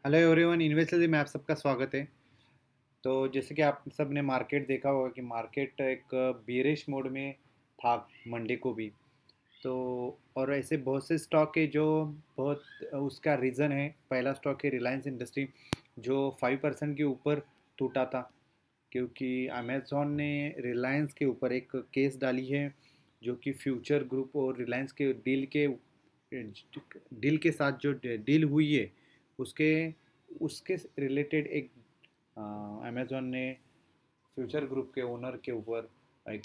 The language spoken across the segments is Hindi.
हेलो एवरीवन, इन्वेस्टर्स में आप सबका स्वागत है। तो जैसे कि आप सब ने मार्केट देखा होगा कि मार्केट एक बियरिश मोड में था मंडे को भी। तो और ऐसे बहुत से स्टॉक है जो बहुत उसका रीज़न है। पहला स्टॉक है रिलायंस इंडस्ट्री, जो 5% के ऊपर टूटा था, क्योंकि अमेज़ॉन ने रिलायंस के ऊपर एक केस डाली है, जो कि फ्यूचर ग्रुप और रिलायंस के डील के साथ जो डील हुई है उसके उसके रिलेटेड एक अमेज़ॉन ने फ्यूचर ग्रुप के ओनर के ऊपर एक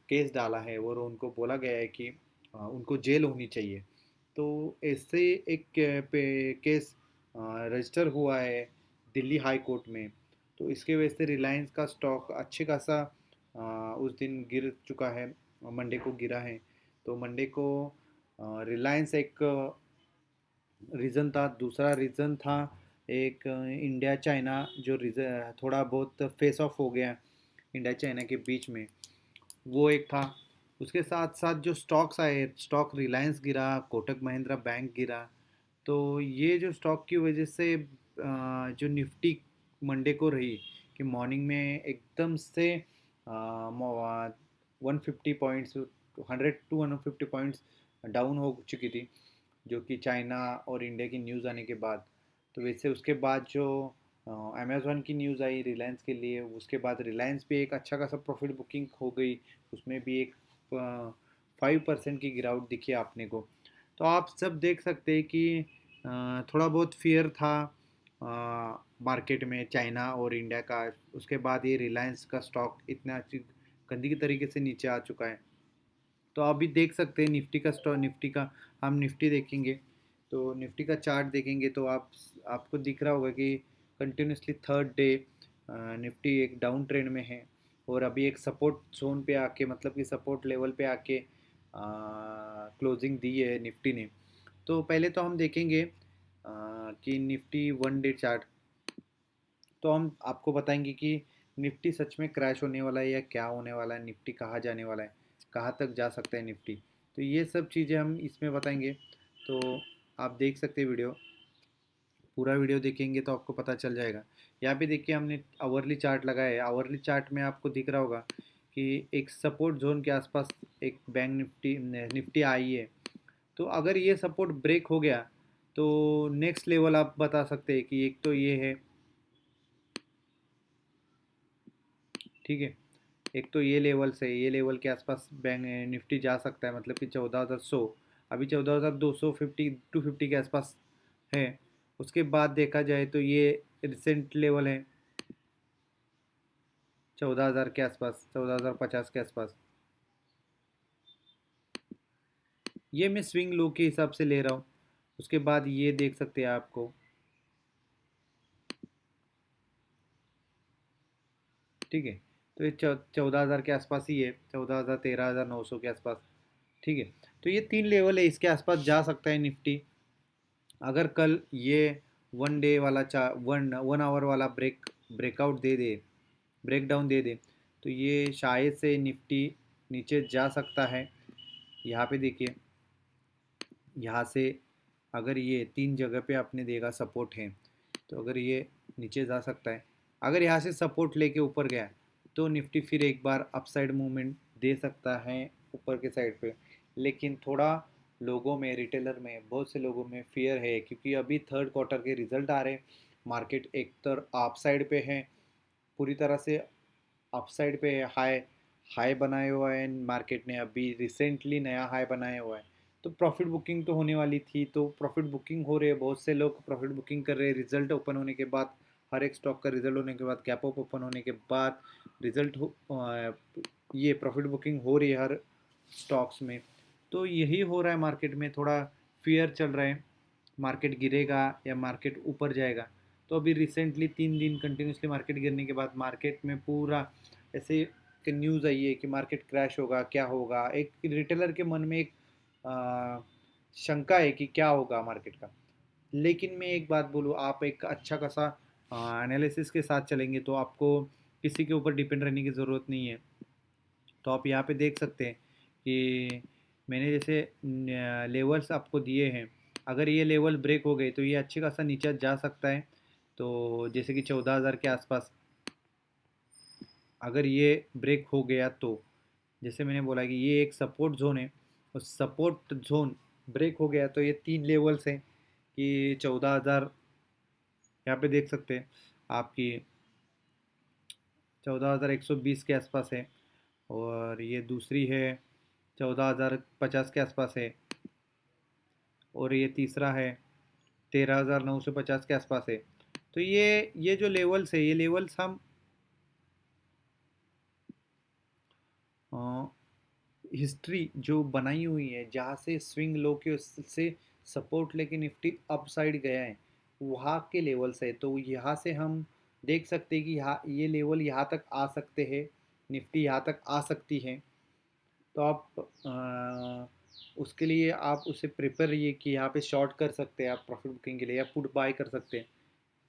केस डाला है और उनको बोला गया है कि उनको जेल होनी चाहिए। तो ऐसे एक केस रजिस्टर हुआ है दिल्ली हाई कोर्ट में। तो इसके वजह से रिलायंस का स्टॉक अच्छे खासा उस दिन गिर चुका है, मंडे को गिरा है। तो मंडे को रिलायंस एक रीज़न था। दूसरा रीज़न था एक इंडिया चाइना जो रीज़न थोड़ा बहुत फेस ऑफ हो गया इंडिया चाइना के बीच में, वो एक था। उसके साथ साथ जो स्टॉक्स आए, स्टॉक रिलायंस गिरा, कोटक महिंद्रा बैंक गिरा। तो ये जो स्टॉक की वजह से जो निफ्टी मंडे को रही कि मॉर्निंग में एकदम से 150 पॉइंट्स, 100 to 150 पॉइंट्स डाउन हो चुकी थी, जो कि चाइना और इंडिया की न्यूज़ आने के बाद। तो वैसे उसके बाद जो अमेज़ॉन की न्यूज़ आई रिलायंस के लिए, उसके बाद रिलायंस भी एक अच्छा खासा प्रॉफिट बुकिंग हो गई। उसमें भी एक 5% की गिरावट दिखी आपने को। तो आप सब देख सकते हैं कि थोड़ा बहुत फियर था मार्केट में चाइना और इंडिया का। उसके बाद ये रिलायंस का स्टॉक इतना अच्छी गंदी तरीके से नीचे आ चुका है। तो आप भी देख सकते हैं निफ्टी का स्टॉक, निफ्टी का हम निफ्टी देखेंगे तो निफ्टी का चार्ट देखेंगे तो आपको दिख रहा होगा कि कंटिन्यूसली थर्ड डे निफ्टी एक डाउन ट्रेंड में है। और अभी एक सपोर्ट जोन पे आके, मतलब कि सपोर्ट लेवल पे आके क्लोजिंग दी है निफ्टी ने। तो पहले तो हम देखेंगे कि निफ्टी वन डे चार्ट। तो हम आपको बताएंगे कि निफ्टी सच में क्रैश होने वाला है या क्या होने वाला है, निफ्टी कहाँ जाने वाला है, कहाँ तक जा सकता है निफ्टी। तो ये सब चीज़ें हम इसमें बताएंगे। तो आप देख सकते हैं वीडियो, पूरा वीडियो देखेंगे तो आपको पता चल जाएगा। यहाँ पे देखिए हमने आवरली चार्ट लगाया है। आवरली चार्ट में आपको दिख रहा होगा कि एक सपोर्ट जोन के आसपास एक बैंक निफ्टी निफ्टी आई है। तो अगर ये सपोर्ट ब्रेक हो गया तो नेक्स्ट लेवल आप बता सकते हैं कि एक तो ये है, ठीक है। एक तो ये लेवल से, ये लेवल के आसपास बैंक निफ्टी जा सकता है, मतलब कि 14,100। अभी 14,250 के आसपास है। उसके बाद देखा जाए तो ये रिसेंट लेवल है 14,000 के आसपास, 14,050 के आसपास। ये मैं स्विंग लो के हिसाब से ले रहा हूँ। उसके बाद ये देख सकते हैं आपको, ठीक है। तो ये 14,000 के आसपास ही है, 14,000, 13,900 के आसपास, ठीक है। तो ये तीन लेवल है, इसके आसपास जा सकता है निफ्टी। अगर कल ये वन डे वाला वन वन आवर वाला ब्रेकआउट दे दे, ब्रेक डाउन दे दे, तो ये शायद से निफ्टी नीचे जा सकता है। यहाँ पे देखिए, यहाँ से अगर ये तीन जगह पे आपने देखा सपोर्ट है, तो अगर ये नीचे जा सकता है। अगर यहाँ से सपोर्ट लेके ऊपर गया तो निफ्टी फिर एक बार अपसाइड मूवमेंट दे सकता है ऊपर के साइड पे। लेकिन थोड़ा लोगों में, रिटेलर में, बहुत से लोगों में फियर है, क्योंकि अभी थर्ड क्वार्टर के रिजल्ट आ रहे हैं। मार्केट एक तरफ अपसाइड पे है, पूरी तरह से अपसाइड पे है। हाई हाई बनाया हुआ है मार्केट ने, अभी रिसेंटली नया हाई बनाया हुआ है। तो प्रॉफिट बुकिंग तो होने वाली थी, तो प्रॉफिट बुकिंग हो रही है, बहुत से लोग प्रॉफिट बुकिंग कर रहे हैं रिजल्ट ओपन होने के बाद। हर एक स्टॉक का रिजल्ट होने के बाद, गैप अप ओपन होने के बाद रिजल्ट ये प्रॉफिट बुकिंग हो रही है हर स्टॉक्स में। तो यही हो रहा है मार्केट में, थोड़ा फियर चल रहा है मार्केट गिरेगा या मार्केट ऊपर जाएगा। तो अभी रिसेंटली 3 दिन कंटिन्यूसली मार्केट गिरने के बाद मार्केट में पूरा ऐसे कि न्यूज़ आई है कि मार्केट क्रैश होगा, क्या होगा। एक रिटेलर के मन में एक आ, शंका है कि क्या होगा मार्केट का। लेकिन मैं एक बात बोलूँ, आप एक अच्छा खासा एनालिसिस के साथ चलेंगे तो आपको किसी के ऊपर डिपेंड रहने की ज़रूरत नहीं है। तो आप यहाँ पे देख सकते हैं कि मैंने जैसे लेवल्स आपको दिए हैं, अगर ये लेवल ब्रेक हो गए तो ये अच्छे खासा नीचे जा सकता है। तो जैसे कि 14,000 के आसपास अगर ये ब्रेक हो गया तो जैसे मैंने बोला कि ये एक सपोर्ट जोन है, उस सपोर्ट जोन ब्रेक हो गया तो ये तीन लेवल्स हैं कि 14,000 यहाँ पे देख सकते हैं आपकी 14,120 के आसपास है, और ये दूसरी है 14,050 के आसपास है, और ये तीसरा है 13,950 के आसपास है। तो ये जो लेवल्स है, ये लेवल्स हम हिस्ट्री जो बनाई हुई है जहाँ से स्विंग लो के उससे सपोर्ट लेके निफ्टी अप साइड गया है, वहाँ के लेवल्स है। तो यहाँ से हम देख सकते हैं कि यहाँ ये लेवल यहाँ तक आ सकते हैं, निफ्टी यहाँ तक आ सकती है। तो आप उसके लिए आप उसे प्रिपेयर रहिए कि यहाँ पे शॉर्ट कर सकते हैं आप प्रॉफिट बुकिंग के लिए, या पुट बाय कर सकते हैं।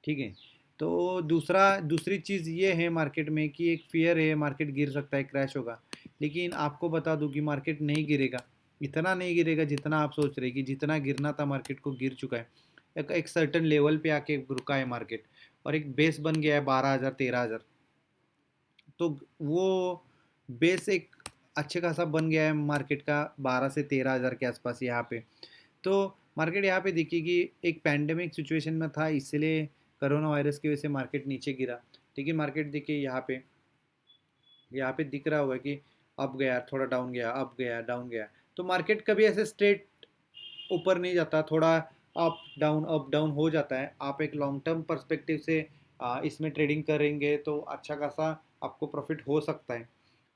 ठीक है। तो दूसरी चीज़ ये है मार्केट में कि एक फियर है मार्केट गिर सकता है, क्रैश होगा। लेकिन आपको बता दूं कि मार्केट नहीं गिरेगा, इतना नहीं गिरेगा जितना आप सोच रहे कि जितना गिरना था मार्केट को गिर चुका है। एक सर्टन लेवल पे आके रुका है मार्केट, और एक बेस बन गया है 12,000 13,000। तो वो बेस एक अच्छे खासा बन गया है मार्केट का 12 से 13,000 के आसपास यहाँ पे। तो मार्केट यहाँ पे देखिए कि एक पैंडेमिक सिचुएशन में था, इसलिए कोरोना वायरस की वजह से मार्केट नीचे गिरा। लेकिन मार्केट देखिए यहाँ पे दिख रहा होगा कि अप गया, थोड़ा डाउन गया, अप गया, डाउन गया। तो मार्केट कभी ऐसे स्ट्रेट ऊपर नहीं जाता, थोड़ा अप डाउन हो जाता है। आप एक लॉन्ग टर्म पर्सपेक्टिव से इसमें ट्रेडिंग करेंगे तो अच्छा खासा आपको प्रॉफिट हो सकता है।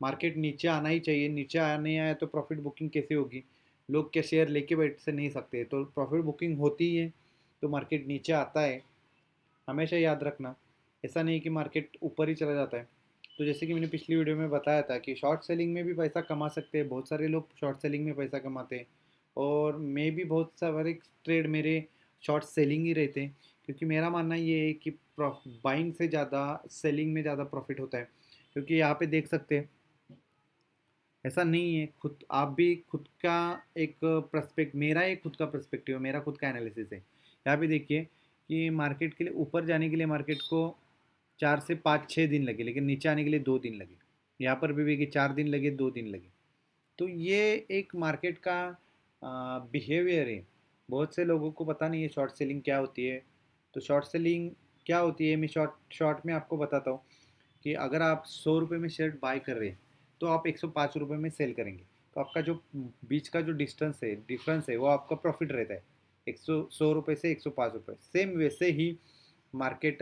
मार्केट नीचे आना ही चाहिए, नीचे आने आया तो प्रॉफिट बुकिंग कैसे होगी? लोग क्या शेयर लेके बैठ से नहीं सकते, तो प्रॉफिट बुकिंग होती ही है। तो मार्केट नीचे आता है, हमेशा याद रखना। ऐसा नहीं कि मार्केट ऊपर ही चला जाता है। तो जैसे कि मैंने पिछली वीडियो में बताया था कि शॉर्ट सेलिंग में भी पैसा कमा सकते हैं, बहुत सारे लोग शॉर्ट सेलिंग में पैसा कमाते हैं। और मैं भी बहुत सारे ट्रेड मेरे शॉर्ट सेलिंग ही रहते हैं, क्योंकि मेरा मानना ये है कि बाइंग से ज़्यादा सेलिंग में ज़्यादा प्रॉफिट होता है। क्योंकि यहाँ पे देख सकते हैं, ऐसा नहीं है, खुद आप भी खुद का एक पर्सपेक्ट मेरा एक खुद का पर्सपेक्टिव है, मेरा खुद का एनालिसिस है। यहाँ पे देखिए कि मार्केट के लिए ऊपर जाने के लिए मार्केट को 4 से 5 6 दिन लगे, लेकिन नीचे आने के लिए 2 दिन लगे। यहाँ पर भी कि 4 दिन लगे, 2 दिन लगे। तो ये एक मार्केट का बिहेवियर है। बहुत से लोगों को पता नहीं है शॉर्ट सेलिंग क्या होती है। तो शॉर्ट सेलिंग क्या होती है, मैं शॉर्ट शॉर्ट में आपको बताता हूँ कि अगर आप 100 रुपये में शेयर बाय कर रहे हैं तो आप 105 रुपये में सेल करेंगे। तो आपका जो बीच का जो डिफरेंस है वो आपका प्रॉफिट रहता है, 100 रुपये से 105 रुपये। सेम वैसे ही मार्केट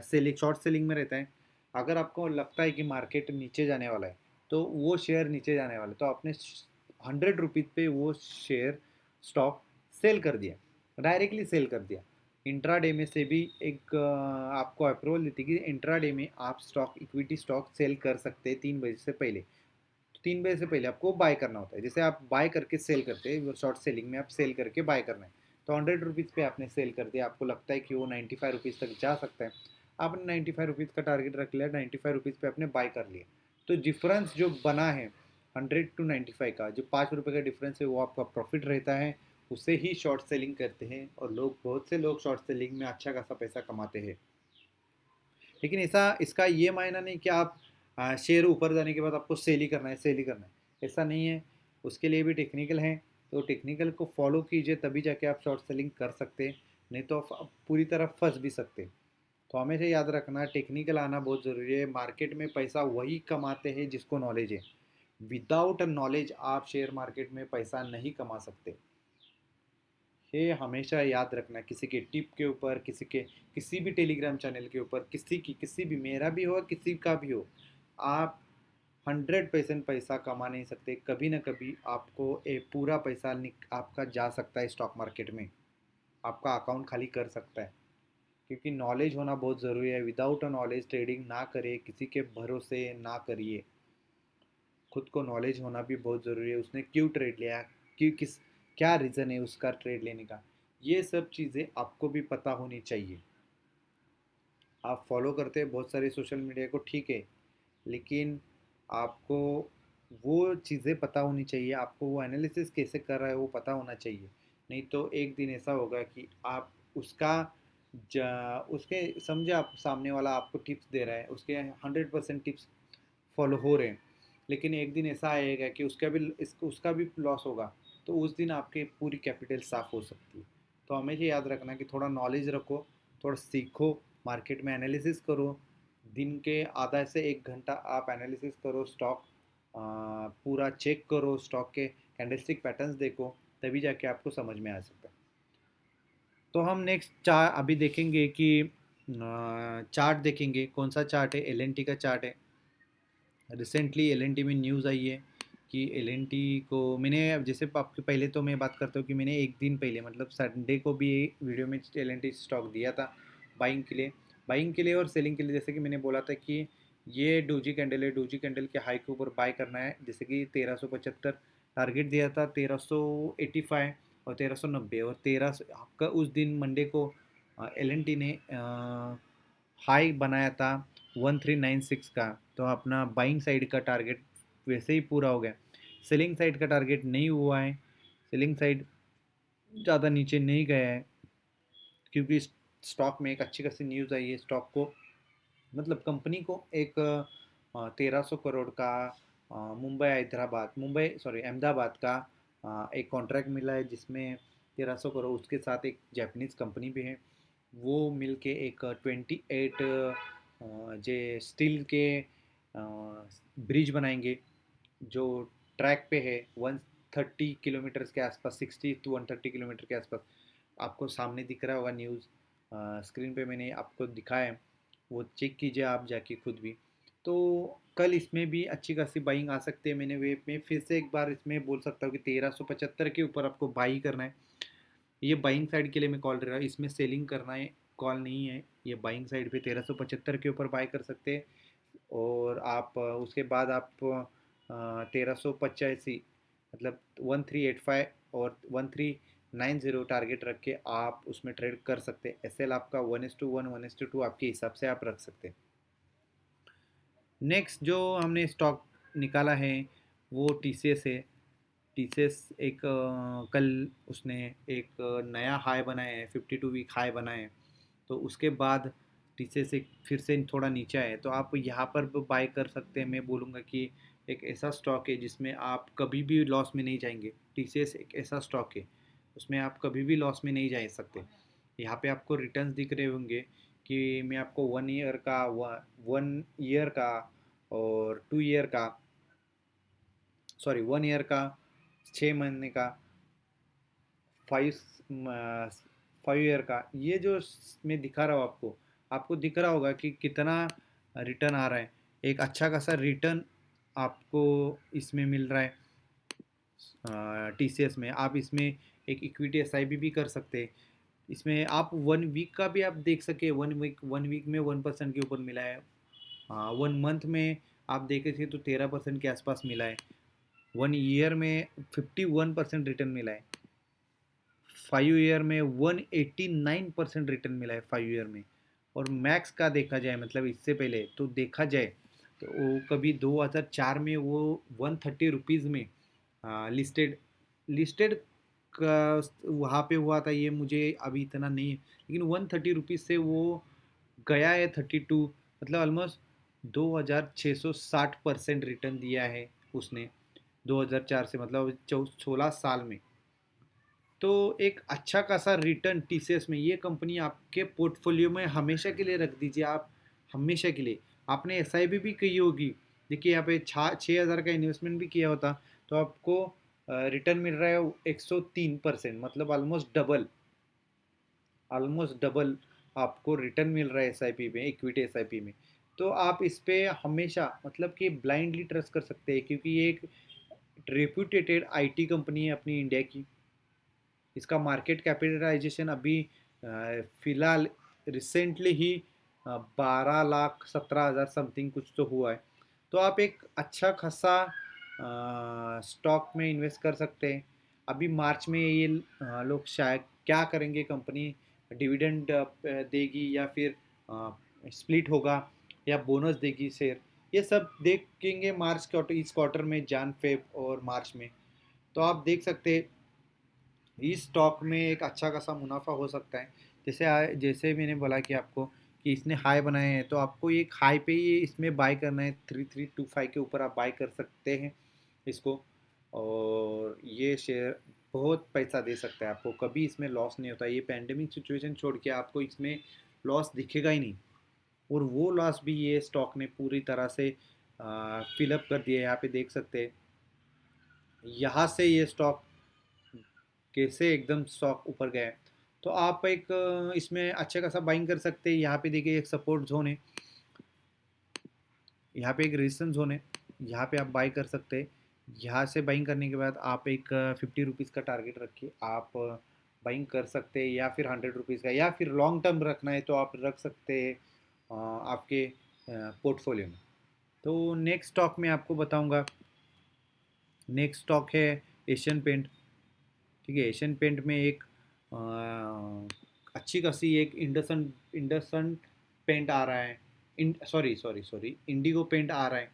सेलिंग शॉर्ट सेलिंग में रहता है। अगर आपको लगता है कि मार्केट नीचे जाने वाला है तो वो शेयर नीचे जाने वाला है, तो आपने 100 रुपीज़ पे वो शेयर स्टॉक सेल कर दिया, डायरेक्टली सेल कर दिया। इंट्राडे में से भी एक आपको अप्रूवल देती है कि इंट्राडे में आप स्टॉक इक्विटी स्टॉक सेल कर सकते हैं 3 बजे से पहले। तो 3 बजे से पहले आपको बाय करना होता है, जैसे आप बाय करके सेल करते हैं शॉर्ट सेलिंग में, आप सेल करके बाय करना है। तो 100 रुपीज़ पे आपने सेल कर दिया, आपको लगता है कि वो 95 रुपीज़ तक जा सकता है। आपने 95 रुपीज़ का टारगेट रख लिया, 95 रुपीज़ पे आपने बाय कर लिया। तो डिफरेंस जो बना है 100 to 95 का, जो 5 रुपये का डिफरेंस है, वो आपका प्रॉफिट रहता है। उसे ही शॉर्ट सेलिंग कहते हैं, और बहुत से लोग शॉर्ट सेलिंग में अच्छा खासा पैसा कमाते हैं। लेकिन ऐसा इसका ये मायना नहीं कि आप शेयर ऊपर जाने के बाद आपको सेल ही करना है, सेल ही करना है, ऐसा नहीं है। उसके लिए भी टेक्निकल है, तो टेक्निकल को फॉलो कीजिए, तभी जाके आप शॉर्ट सेलिंग कर सकते हैं। नहीं तो आप पूरी तरह फंस भी सकते हैं। तो हमेशा याद रखना, टेक्निकल आना बहुत ज़रूरी है। मार्केट में पैसा वही कमाते हैं जिसको नॉलेज है। विदाउट नॉलेज आप शेयर मार्केट में पैसा नहीं कमा सकते। ये हमेशा याद रखना, किसी के टिप के ऊपर, किसी भी टेलीग्राम चैनल के ऊपर, किसी भी, मेरा भी हो किसी का भी हो, आप 100% पैसा कमा नहीं सकते। कभी ना कभी आपको पूरा पैसा आपका जा सकता है स्टॉक मार्केट में, आपका अकाउंट खाली कर सकता है। क्योंकि नॉलेज होना बहुत ज़रूरी है। विदाउट अ नॉलेज ट्रेडिंग ना करिए, किसी के भरोसे ना करिए। खुद को नॉलेज होना भी बहुत ज़रूरी है। उसने क्यों ट्रेड लिया, क्यों किस क्या रीज़न है उसका ट्रेड लेने का, ये सब चीज़ें आपको भी पता होनी चाहिए। आप फॉलो करते हैं बहुत सारे सोशल मीडिया को, ठीक है, लेकिन आपको वो चीज़ें पता होनी चाहिए, आपको वो एनालिसिस कैसे कर रहा है वो पता होना चाहिए। नहीं तो एक दिन ऐसा होगा कि आप उसका उसके समझे, आप सामने वाला आपको टिप्स दे रहा है, उसके 100% टिप्स फॉलो हो रहे हैं, लेकिन एक दिन ऐसा आएगा कि उसका भी लॉस होगा, तो उस दिन आपके पूरी कैपिटल साफ हो सकती है। तो हमेशा याद रखना कि थोड़ा नॉलेज रखो, थोड़ा सीखो, मार्केट में एनालिसिस करो, दिन के आधा से 1 घंटा आप एनालिसिस करो, स्टॉक पूरा चेक करो, स्टॉक के कैंडलस्टिक पैटर्न्स देखो, तभी जाके आपको समझ में आ सकता है। तो हम नेक्स्ट चार अभी देखेंगे कि चार्ट देखेंगे, कौन सा चार्ट है, एलएनटी का चार्ट है। रिसेंटली एलएनटी में न्यूज़ आई है कि एलएनटी को मैंने, जैसे आपके पहले तो मैं बात करता हूँ कि मैंने एक दिन पहले मतलब संडे को भी वीडियो में एलएनटी स्टॉक दिया था बाइंग के लिए और सेलिंग के लिए। जैसे कि मैंने बोला था कि ये डोजी कैंडल है, डोजी कैंडल के हाई के ऊपर बाय करना है, जैसे कि 1375 टारगेट दिया था, 1385 और 1390 और 1300 आपका उस दिन मंडे को एलएनटी ने हाई बनाया था 1396 का। तो अपना बाइंग साइड का टारगेट वैसे ही पूरा हो गया। सेलिंग साइड का टारगेट नहीं हुआ है, सेलिंग साइड ज़्यादा नीचे नहीं गया है, क्योंकि स्टॉक में एक अच्छी खासी न्यूज़ आई है। स्टॉक को मतलब कंपनी को एक 1300 करोड़ का मुंबई सॉरी अहमदाबाद का एक कॉन्ट्रैक्ट मिला है, जिसमें 1300 करोड़, उसके साथ एक जापानीज़ कंपनी भी है, वो मिल के एक 28 जे स्टील के ब्रिज बनाएंगे, जो ट्रैक पे है 130 किलोमीटर के आसपास, 60 to 130 किलोमीटर के आसपास। आपको सामने दिख रहा होगा न्यूज़, स्क्रीन पे मैंने आपको दिखाया है, वो चेक कीजिए आप जाके खुद भी। तो कल इसमें भी अच्छी खासी बाइंग आ सकती है। मैंने वे मैं फिर से एक बार इसमें बोल सकता हूँ कि 1375 के ऊपर आपको बाई करना है। ये बाइंग साइड के लिए मैं कॉल रहा हूँ, इसमें सेलिंग करना है कॉल नहीं है। ये बाइंग साइड पे 1375 के ऊपर बाई कर सकते हैं, और आप उसके बाद आप 1385 मतलब 1385 और 1390 टारगेट रख के आप उसमें ट्रेड कर सकते हैं। एस एल आपका 1:1 1:2 आपके हिसाब से आप रख सकते हैं। नेक्स्ट जो हमने स्टॉक निकाला है वो टी सी एस है। टी सी एस एक कल उसने एक नया हाई बनाया है, 52 वीक हाई बनाया है। तो उसके बाद टी सी एस एक फिर से थोड़ा नीचे आए, तो आप यहाँ पर बाय कर सकते हैं। मैं बोलूँगा कि एक ऐसा स्टॉक है जिसमें आप कभी भी लॉस में नहीं जाएंगे। टी सी एस एक ऐसा स्टॉक है उसमें आप कभी भी लॉस में नहीं जा सकते। यहाँ पे आपको रिटर्न्स दिख रहे होंगे कि मैं आपको 1 ईयर का और 2 ईयर का, सॉरी 1 ईयर का, 6 महीने का, 5 ईयर का, ये जो मैं दिखा रहा हूँ आपको, आपको दिख रहा होगा कि कितना रिटर्न आ रहा है। एक अच्छा खासा रिटर्न आपको इसमें मिल रहा है। टी सी एस में आप इसमें एक इक्विटी एस आई भी कर सकते हैं। इसमें आप 1 वीक का भी आप देख सके, 1 वीक में 1% के ऊपर मिला है। 1 मंथ में आप देखे थे तो 13% के आसपास मिला है। 1 ईयर में 51% रिटर्न मिला है। 5 ईयर में 189% रिटर्न मिला है 5 ईयर में। और मैक्स का देखा जाए, मतलब इससे पहले तो देखा जाए तो वो कभी 2004 में वो 130 रुपीज़ में लिस्टेड लिस्टेड का वहाँ पे हुआ था। ये मुझे अभी इतना नहीं है, लेकिन 130 रुपीज़ से वो गया है 32, मतलब ऑलमोस्ट 2660% रिटर्न दिया है उसने 2004 से, मतलब 16 साल में। तो एक अच्छा खासा रिटर्न टीसीएस में, ये कंपनी आपके पोर्टफोलियो में हमेशा के लिए रख दीजिए आप, हमेशा के लिए। आपने एसआईपी भी की होगी, देखिए यहाँ पे 6,000 का इन्वेस्टमेंट भी किया होता तो आपको रिटर्न मिल रहा है 103%, मतलब ऑलमोस्ट डबल आपको रिटर्न मिल रहा है एसआईपी में, इक्विटी एसआईपी में। तो आप इस पे हमेशा मतलब कि ब्लाइंडली ट्रस्ट कर सकते हैं, क्योंकि ये एक रेप्यूटेटेड आईटी कंपनी है अपनी इंडिया की। इसका मार्केट कैपिटलाइजेशन अभी फ़िलहाल रिसेंटली ही 12,17,000 समथिंग कुछ तो हुआ है। तो आप एक अच्छा खासा स्टॉक में इन्वेस्ट कर सकते हैं। अभी मार्च में ये लोग शायद क्या करेंगे, कंपनी डिविडेंड देगी या फिर स्प्लिट होगा या बोनस देगी शेयर, ये सब देखेंगे मार्च क्वार्टर, इस क्वार्टर में, जान फेब और मार्च में। तो आप देख सकते हैं इस स्टॉक में एक अच्छा खासा मुनाफा हो सकता है। जैसे मैंने बोला कि आपको कि इसने हाई बनाए हैं, तो आपको एक हाई पे ही इसमें बाय करना है। 3325 के ऊपर आप बाय कर सकते हैं इसको। और ये शेयर बहुत पैसा दे सकता है आपको, कभी इसमें लॉस नहीं होता। ये पैंडेमिक सिचुएशन छोड़ के आपको इसमें लॉस दिखेगा ही नहीं। और वो लॉस भी ये स्टॉक ने पूरी तरह से फिलअप कर दिया है। यहाँ पे देख सकते हैं, यहाँ से ये स्टॉक कैसे एकदम स्टॉक ऊपर गया है। तो आप एक इसमें अच्छे खासा बाइंग कर सकते हैं। यहाँ पे देखिए एक सपोर्ट जोन है, यहाँ पे एक रेजिस्टेंस जोन है, यहाँ पे आप बाई कर सकते हैं। यहाँ से बाइंग करने के बाद आप एक 50 रुपीज़ का टारगेट रखिए, आप बाइंग कर सकते हैं। या फिर 100 रुपीज़ का, या फिर लॉन्ग टर्म रखना है तो आप रख सकते हैं आपके पोर्टफोलियो में। तो नेक्स्ट स्टॉक में आपको बताऊंगा। नेक्स्ट स्टॉक है एशियन पेंट। ठीक है, एशियन पेंट में एक अच्छी खासी एक इंडसन इंडसन पेंट आ रहा है। Sorry sorry sorry, indigo paint आ रहा है,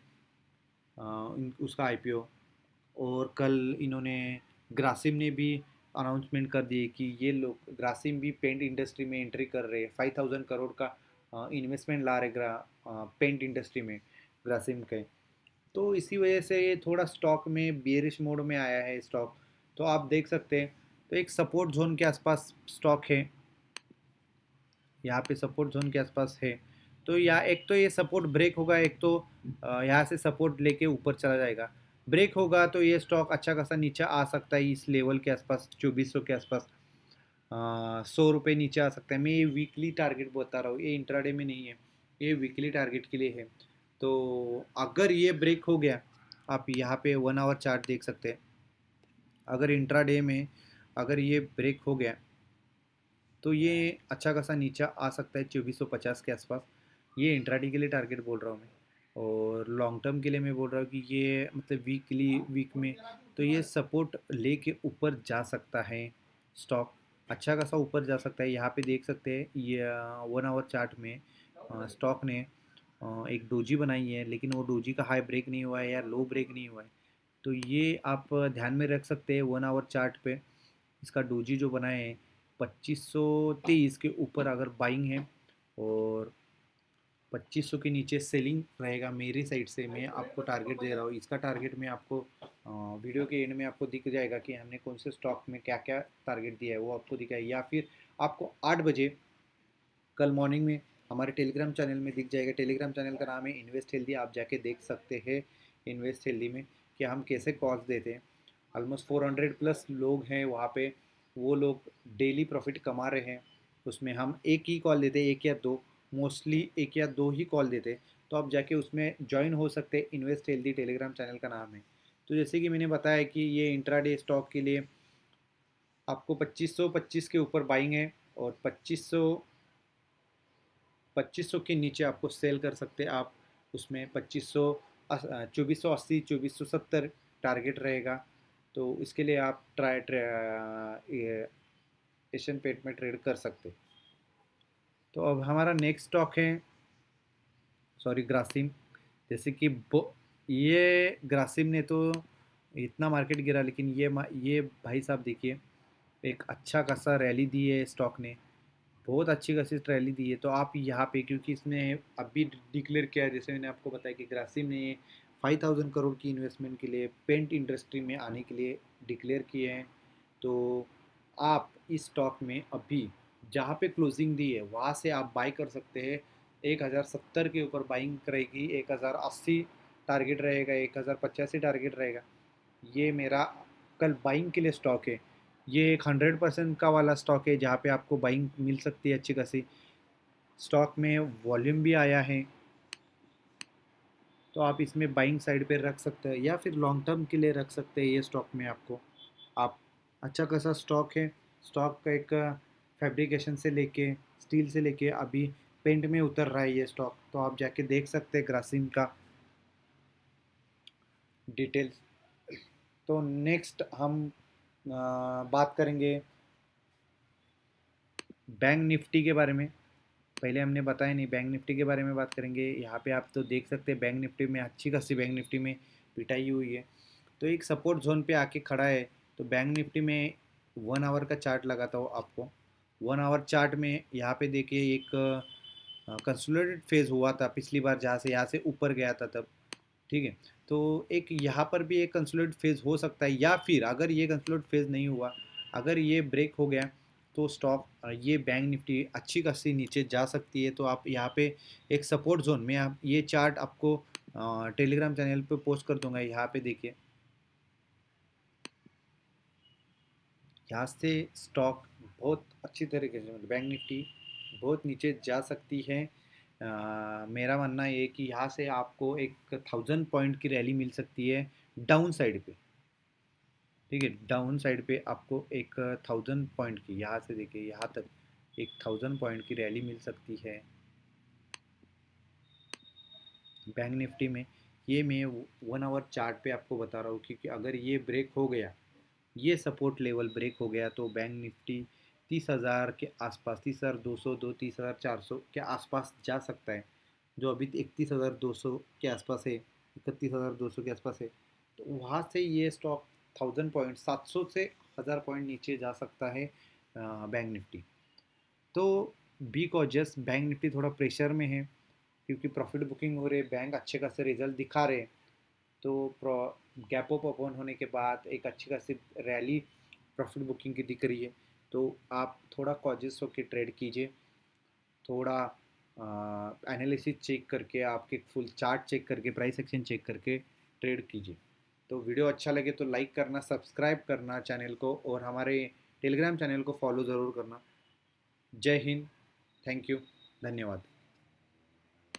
उसका आईपीओ। और कल इन्होंने, ग्रासिम ने भी अनाउंसमेंट कर दी कि ये लोग, ग्रासिम भी पेंट इंडस्ट्री में एंट्री कर रहे हैं। 5000 करोड़ का इन्वेस्टमेंट ला रहे पेंट इंडस्ट्री में ग्रासिम के। तो इसी वजह से ये थोड़ा स्टॉक में बियरिश मोड में आया है स्टॉक। तो आप देख सकते हैं, तो एक सपोर्ट जोन के आसपास स्टॉक है, यहाँ पे सपोर्ट जोन के आसपास है। तो या एक तो ये सपोर्ट ब्रेक होगा, एक तो यहाँ से सपोर्ट लेके ऊपर चला जाएगा। ब्रेक होगा तो ये स्टॉक अच्छा खासा नीचे आ सकता है, इस लेवल के आसपास 2400 के आसपास। 100 रुपये नीचे आ सकता है। मैं ये वीकली टारगेट बता रहा हूँ, ये इंट्राडे में नहीं है, ये वीकली टारगेट के लिए है। तो अगर ये ब्रेक हो गया, आप यहाँ पे 1 आवर चार्ट देख सकते हैं। अगर इंट्राडे में अगर ये ब्रेक हो गया, तो ये अच्छा खासा नीचा आ सकता है 2450 के आसपास। ये इंट्राडे के लिए टारगेट बोल रहा हूँ मैं। और लॉन्ग टर्म के लिए मैं बोल रहा हूँ कि ये मतलब वीक में तो ये सपोर्ट लेके ऊपर जा सकता है स्टॉक, अच्छा खासा ऊपर जा सकता है। यहाँ पे देख सकते हैं ये 1 आवर चार्ट में स्टॉक ने एक डोजी बनाई है, लेकिन वो डोजी का हाई ब्रेक नहीं हुआ है या लो ब्रेक नहीं हुआ है। तो ये आप ध्यान में रख सकते हैं 1 आवर चार्ट पे। इसका डोजी जो बनाए हैं 2523 के ऊपर अगर बाइंग है, और 2500 के नीचे सेलिंग रहेगा। मेरी साइड से मैं आपको टारगेट दे रहा हूँ। इसका टारगेट मैं आपको वीडियो के एंड में आपको दिख जाएगा कि हमने कौन से स्टॉक में क्या क्या टारगेट दिया है, वो आपको दिखा है। या फिर आपको 8 बजे कल मॉर्निंग में हमारे टेलीग्राम चैनल में दिख जाएगा। टेलीग्राम चैनल का नाम है इन्वेस्ट हेल्दी, आप जाके देख सकते हैं इन्वेस्ट हेल्दी में कि हम कैसे कॉल्स देते हैं। ऑलमोस्ट 400 प्लस लोग हैं वहाँ पे, वो लोग डेली प्रॉफिट कमा रहे हैं। उसमें हम एक ही कॉल देते हैं, एक या दो, मोस्टली एक या दो ही कॉल देते हैं। तो आप जाके उसमें ज्वाइन हो सकते हैं। इन्वेस्ट हेल्दी टेलीग्राम चैनल का नाम है। तो जैसे कि मैंने बताया कि ये इंट्राडे स्टॉक के लिए आपको 2525 के ऊपर बाइंग है, और 2500 के नीचे आपको सेल कर सकते हैं आप। उसमें 2480 2470 टारगेट रहेगा। तो इसके लिए आप एशियन पेंट में ट्रेड कर सकते हैं। तो अब हमारा नेक्स्ट स्टॉक है, सॉरी, ग्रासिम। जैसे कि ये ग्रासिम ने तो इतना मार्केट गिरा, लेकिन ये भाई साहब देखिए, एक अच्छा खासा रैली दी है स्टॉक ने, बहुत अच्छी खासी रैली दी है। तो आप यहाँ पे, क्योंकि इसने अभी डिक्लेयर किया है, जैसे मैंने आपको बताया कि ग्रासिम ने 5000 करोड़ की इन्वेस्टमेंट के लिए पेंट इंडस्ट्री में आने के लिए डिक्लेयर किए हैं। तो आप इस स्टॉक में अभी जहाँ पे क्लोजिंग दी है वहाँ से आप बाई कर सकते हैं। 1070 के ऊपर बाइंग रहेगी, 1080 टारगेट रहेगा, 1085 टारगेट रहेगा। ये मेरा कल बाइंग के लिए स्टॉक है। ये एक 100% का वाला स्टॉक है, जहाँ पे आपको बाइंग मिल सकती है अच्छी खासी। स्टॉक में वॉल्यूम भी आया है, तो आप इसमें बाइंग साइड पे रख सकते हैं, या फिर लॉन्ग टर्म के लिए रख सकते हैं ये स्टॉक में आपको। आप अच्छा खासा स्टॉक है। स्टॉक का एक फैब्रिकेशन से लेके, स्टील से लेके अभी पेंट में उतर रहा है ये स्टॉक। तो आप जाके देख सकते हैं ग्रासिम का डिटेल्स। तो नेक्स्ट हम बात करेंगे बैंक निफ्टी के बारे में। पहले हमने बताया नहीं, बैंक निफ्टी के बारे में बात करेंगे। यहाँ पे आप तो देख सकते हैं बैंक निफ्टी में अच्छी खासी बैंक निफ्टी में पिटाई हुई है। तो एक सपोर्ट जोन पे आके खड़ा है। तो बैंक निफ्टी में 1 आवर का चार्ट लगाता हूँ आपको। 1 आवर चार्ट में यहाँ पे देखिए एक कंसोलिडेटेड फेज हुआ था पिछली बार, जहाँ से यहाँ से ऊपर गया था तब, ठीक है। तो एक यहाँ पर भी एक कंसोलिडेट फेज हो सकता है, या फिर अगर ये कंसोलिडेट फेज नहीं हुआ, अगर ये ब्रेक हो गया, तो स्टॉक ये बैंक निफ्टी अच्छी खासी नीचे जा सकती है। तो आप यहाँ पे एक सपोर्ट जोन में, आप ये चार्ट आपको टेलीग्राम चैनल पे पोस्ट कर दूंगा। यहाँ पे देखिए, यहाँ से स्टॉक बहुत अच्छी तरीके से, मतलब बैंक निफ्टी बहुत नीचे जा सकती है। मेरा मानना ये है कि यहाँ से आपको एक 1000 पॉइंट की रैली मिल सकती है डाउन साइड पे, ठीक है। डाउन साइड पे आपको एक 1000 पॉइंट की, यहाँ से देखिए यहाँ तक एक 1000 पॉइंट की रैली मिल सकती है बैंक निफ्टी में। ये मैं 1 आवर चार्ट पे आपको बता रहा हूँ, क्योंकि अगर ये ब्रेक हो गया, ये सपोर्ट लेवल ब्रेक हो गया, तो बैंक निफ्टी 30,000 के आसपास, 30,200 दो 30,400 के आसपास जा सकता है, जो अभी 31,200 के आसपास है, 31,200 के आसपास है। तो वहाँ से ये स्टॉक 1000 पॉइंट, 700 से 1000 पॉइंट नीचे जा सकता है बैंक निफ्टी। तो बी कॉजस, बैंक निफ्टी थोड़ा प्रेशर में है, क्योंकि प्रॉफिट बुकिंग हो रही है, बैंक अच्छे खासे रिजल्ट दिखा रहे हैं। तो गैप अप ओपन होने के बाद एक अच्छी खासी रैली प्रॉफिट बुकिंग की दिख रही है। तो आप थोड़ा कॉजियस होकर ट्रेड कीजिए, थोड़ा एनालिसिस चेक करके, आपके फुल चार्ट चेक करके, प्राइस एक्शन चेक करके ट्रेड कीजिए। तो वीडियो अच्छा लगे तो लाइक करना, सब्सक्राइब करना चैनल को, और हमारे टेलीग्राम चैनल को फॉलो ज़रूर करना। जय हिंद, थैंक यू, धन्यवाद।